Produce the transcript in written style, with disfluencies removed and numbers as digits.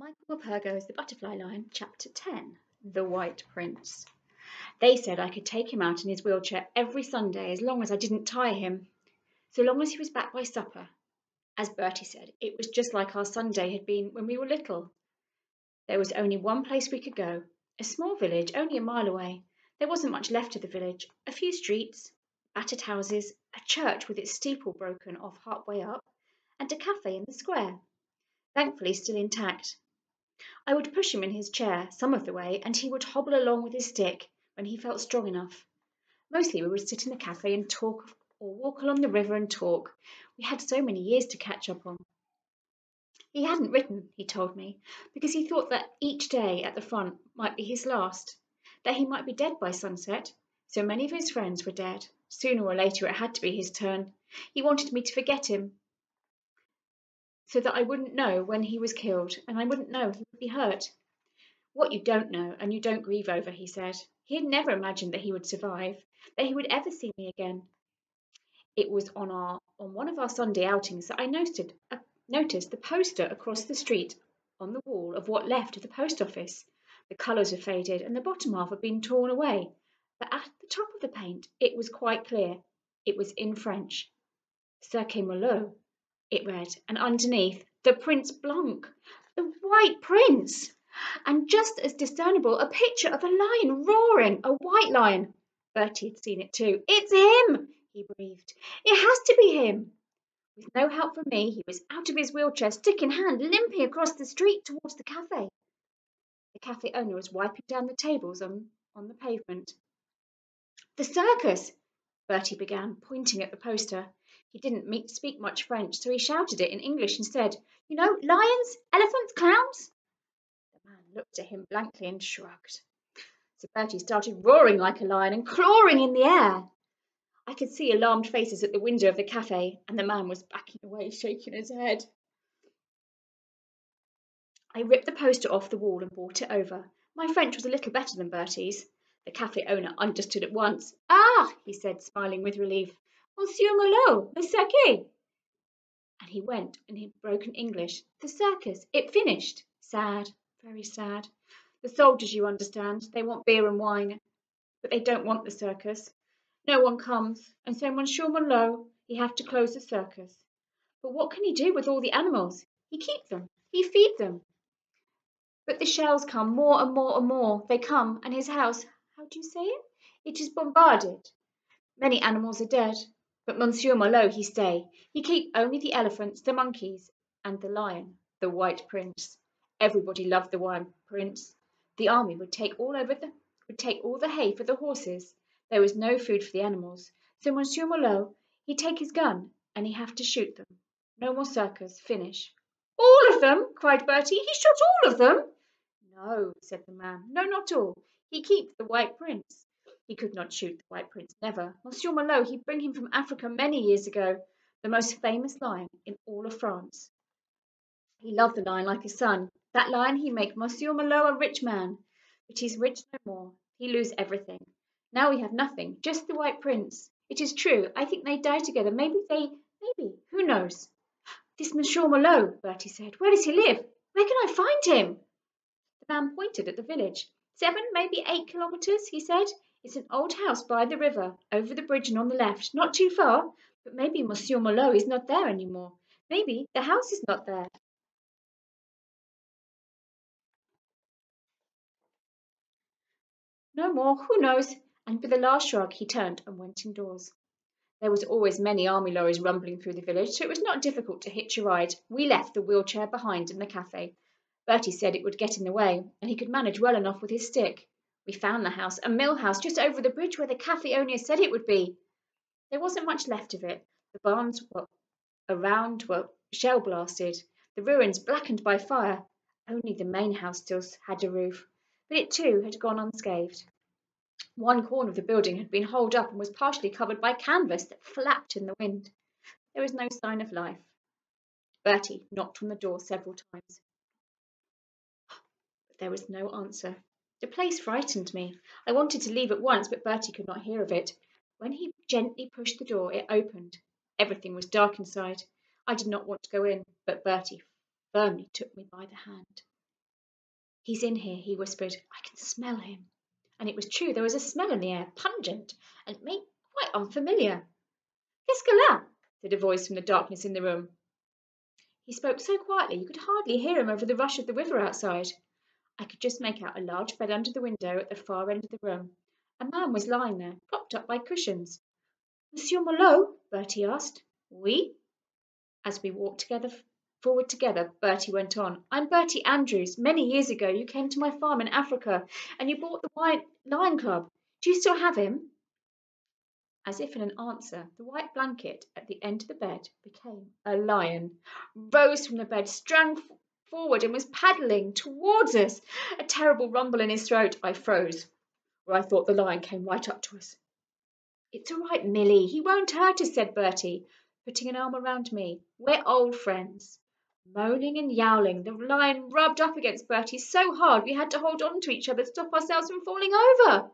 Michael Morpurgo's The Butterfly Line, Chapter 10, The White Prince. They said I could take him out in his wheelchair every Sunday as long as I didn't tire him, so long as he was back by supper. As Bertie said, it was just like our Sunday had been when we were little. There was only one place we could go, a small village only a mile away. There wasn't much left of the village, a few streets, battered houses, a church with its steeple broken off halfway up, and a cafe in the square, thankfully still intact. I would push him in his chair some of the way, and he would hobble along with his stick when he felt strong enough. Mostly we would sit in the cafe and talk, or walk along the river and talk. We had so many years to catch up on. He hadn't written, he told me, because he thought that each day at the front might be his last, that he might be dead by sunset. So many of his friends were dead. Sooner or later it had to be his turn. He wanted me to forget him, so that I wouldn't know when he was killed, and I wouldn't know he would be hurt. What you don't know and you don't grieve over, he said. He had never imagined that he would survive, that he would ever see me again. It was on one of our Sunday outings that I noticed the poster across the street on the wall of what left of the post office. The colours were faded and the bottom half had been torn away, but at the top of the paint it was quite clear. It was in French. Cirque Merlot, it read, and underneath, the Prince Blanc, the White Prince, and just as discernible, a picture of a lion roaring, a white lion. Bertie had seen it too. It's him, he breathed. It has to be him. With no help from me, he was out of his wheelchair, stick in hand, limping across the street towards the cafe. The cafe owner was wiping down the tables on the pavement. The circus, Bertie began, pointing at the poster. He didn't speak much French, so he shouted it in English instead. You know, lions, elephants, clowns. The man looked at him blankly and shrugged. So Bertie started roaring like a lion and clawing in the air. I could see alarmed faces at the window of the cafe, and the man was backing away, shaking his head. I ripped the poster off the wall and brought it over. My French was a little better than Bertie's. The cafe owner understood at once. Ah, he said, smiling with relief. Monsieur Malot, le cirque. And he went in broken English. The circus, it finished. Sad, very sad. The soldiers, you understand, they want beer and wine, but they don't want the circus. No one comes, and so Monsieur Malot, he have to close the circus. But what can he do with all the animals? He keeps them, he feeds them. But the shells come more and more and more. They come, and his house, how do you say it? It is bombarded. Many animals are dead, but Monsieur Malot he stay. He keep only the elephants, the monkeys, and the lion, the White Prince. Everybody loved the White Prince. The army would take all the hay for the horses. There was no food for the animals, so Monsieur Malot he take his gun and he have to shoot them. No more circus. Finish. All of them? Cried Bertie. He shot all of them? No, said the man. No, not all. He keeps the White Prince. He could not shoot the White Prince, never. Monsieur Malot, he bring him from Africa many years ago, the most famous lion in all of France. He loved the lion like a son. That lion he make Monsieur Malot a rich man, but he's rich no more. He lose everything. Now we have nothing, just the White Prince. It is true, I think they die together. Maybe, who knows? This Monsieur Malot, Bertie said. Where does he live? Where can I find him? The man pointed at the village. 7, maybe 8 kilometres, he said. It's an old house by the river, over the bridge and on the left, not too far. But maybe Monsieur Malot is not there any more. Maybe the house is not there. No more, who knows? And with a last shrug, he turned and went indoors. There was always many army lorries rumbling through the village, so it was not difficult to hitch a ride. We left the wheelchair behind in the cafe. Bertie said it would get in the way, and he could manage well enough with his stick. We found the house, a mill house just over the bridge where the cafe owner said it would be. There wasn't much left of it. The barns were shell blasted, the ruins blackened by fire. Only the main house still had a roof, but it too had gone unscathed. One corner of the building had been holed up and was partially covered by canvas that flapped in the wind. There was no sign of life. Bertie knocked on the door several times, but there was no answer. The place frightened me. I wanted to leave at once, but Bertie could not hear of it. When he gently pushed the door, it opened. Everything was dark inside. I did not want to go in, but Bertie firmly took me by the hand. "He's in here," he whispered. "I can smell him." And it was true, there was a smell in the air, pungent, and it made quite unfamiliar. "Qu'est-ce que là?" said a voice from the darkness in the room. He spoke so quietly you could hardly hear him over the rush of the river outside. I could just make out a large bed under the window at the far end of the room. A man was lying there, propped up by cushions. "Monsieur Molot?" Bertie asked. "Oui." As we walked forward together, Bertie went on. "I'm Bertie Andrews. Many years ago you came to my farm in Africa, and you bought the White Lion Club. Do you still have him?" As if in an answer, the white blanket at the end of the bed became a lion, rose from the bed, sprang forward, and was paddling towards us. A terrible rumble in his throat. I froze, or I thought the lion came right up to us. "It's all right, Milly. He won't hurt us," said Bertie, putting an arm around me. "We're old friends." Moaning and yowling, the lion rubbed up against Bertie so hard we had to hold on to each other to stop ourselves from falling over.